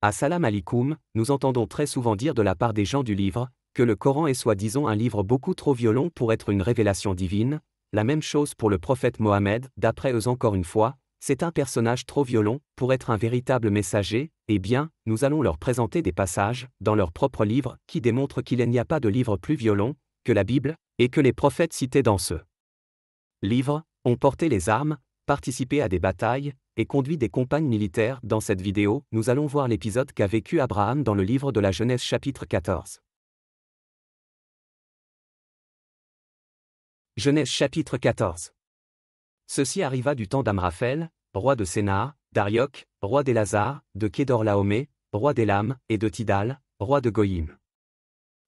Assalam alikoum, nous entendons très souvent dire de la part des gens du livre, que le Coran est soi-disant un livre beaucoup trop violent pour être une révélation divine. La même chose pour le prophète Mohammed, d'après eux encore une fois, c'est un personnage trop violent pour être un véritable messager. Eh bien, nous allons leur présenter des passages, dans leur propre livre, qui démontrent qu'il n'y a pas de livre plus violent que la Bible, et que les prophètes cités dans ce livre ont porté les armes, participé à des batailles, et conduit des campagnes militaires. Dans cette vidéo, nous allons voir l'épisode qu'a vécu Abraham dans le livre de la Genèse chapitre 14. Genèse chapitre 14. Ceci arriva du temps d'Amraphel, roi de Sénar, d'Arioc, roi d'Élazar, de Kédorlaomé, roi d'Élam, et de Tidal, roi de Goïm.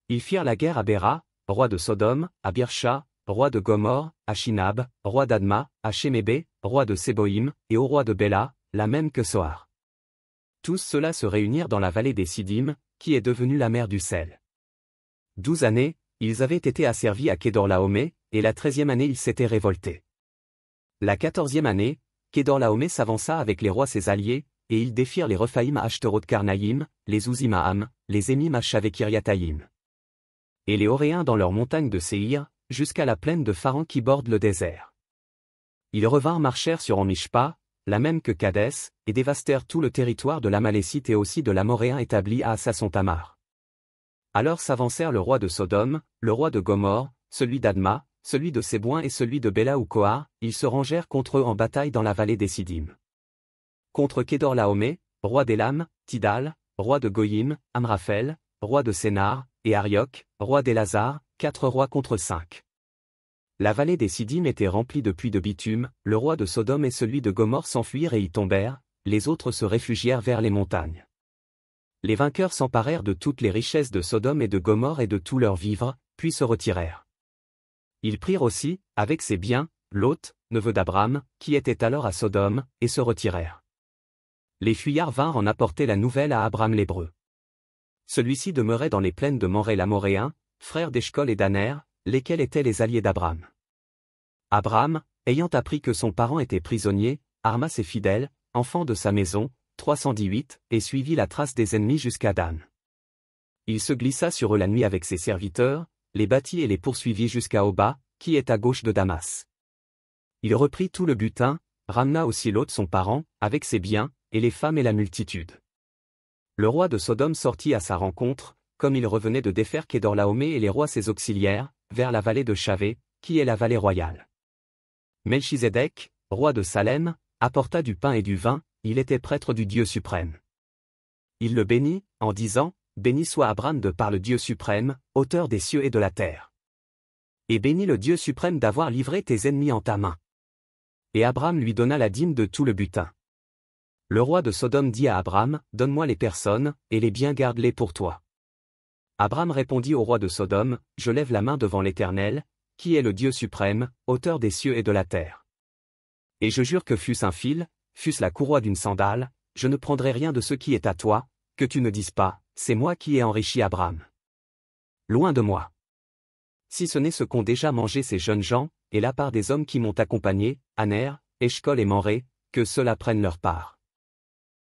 Ils firent la guerre à Béra, roi de Sodome, à Birsha, roi de Gomorre, à Shinab, roi d'Adma, à Shemébé, roi de Séboïm, et au roi de Béla, la même que Soar. Tous ceux-là se réunirent dans la vallée des Sidim, qui est devenue la mer du sel. 12 années, ils avaient été asservis à Kédorlaomé, et la 13e année ils s'étaient révoltés. La 14e année, Kédorlaomé s'avança avec les rois ses alliés, et ils défirent les Rephaïm à Ashterot-Karnaïm, les Ouzim à Ham, les Émim à Shavekiriataïm. Et les Horéens dans leurs montagnes de Séhir, jusqu'à la plaine de Pharan qui borde le désert. Ils revinrent marchèrent sur En-Mishpa, la même que Kadès, et dévastèrent tout le territoire de l'Amalécite et aussi de l'Amoréen établi à Assasson-Tamar. Alors s'avancèrent le roi de Sodome, le roi de Gomorre, celui d'Adma, celui de Sébouin et celui de Béla ou Kohar, ils se rangèrent contre eux en bataille dans la vallée des Sidim. Contre Kédorlaomé, roi d'Élam, Tidal, roi de Goïm, Amraphel, roi de Sénar, et Arioc, roi d'Élazar, 4 rois contre 5. La vallée des Sidim était remplie de puits de bitume, le roi de Sodome et celui de Gomorre s'enfuirent et y tombèrent, les autres se réfugièrent vers les montagnes. Les vainqueurs s'emparèrent de toutes les richesses de Sodome et de Gomorre et de tous leurs vivres, puis se retirèrent. Ils prirent aussi, avec ses biens, Lot, neveu d'Abram, qui était alors à Sodome, et se retirèrent. Les fuyards vinrent en apporter la nouvelle à Abram l'Hébreu. Celui-ci demeurait dans les plaines de Moré l'Amoréen, frère d'Eshcol et d'Aner, lesquels étaient les alliés d'Abram. Abram, ayant appris que son parent était prisonnier, arma ses fidèles, enfants de sa maison, 318, et suivit la trace des ennemis jusqu'à Dan. Il se glissa sur eux la nuit avec ses serviteurs, les battit et les poursuivit jusqu'à Oba, qui est à gauche de Damas. Il reprit tout le butin, ramena aussi Lot son parent, avec ses biens, et les femmes et la multitude. Le roi de Sodome sortit à sa rencontre, comme il revenait de défaire Kédorlaomé et les rois ses auxiliaires, vers la vallée de Chavé, qui est la vallée royale. Melchizedek, roi de Salem, apporta du pain et du vin, il était prêtre du Dieu suprême. Il le bénit, en disant, « Béni soit Abram de par le Dieu suprême, auteur des cieux et de la terre. Et bénis le Dieu suprême d'avoir livré tes ennemis en ta main. » Et Abram lui donna la dîme de tout le butin. Le roi de Sodome dit à Abram, « Donne-moi les personnes, et les biens garde-les pour toi. » Abram répondit au roi de Sodome, « Je lève la main devant l'Éternel, qui est le Dieu suprême, auteur des cieux et de la terre. Et je jure que fût-ce un fil, fût-ce la courroie d'une sandale, je ne prendrai rien de ce qui est à toi, que tu ne dises pas, c'est moi qui ai enrichi Abram. Loin de moi. Si ce n'est ce qu'ont déjà mangé ces jeunes gens, et la part des hommes qui m'ont accompagné, Aner, Eshcol et Mamré, que ceux-là prennent leur part.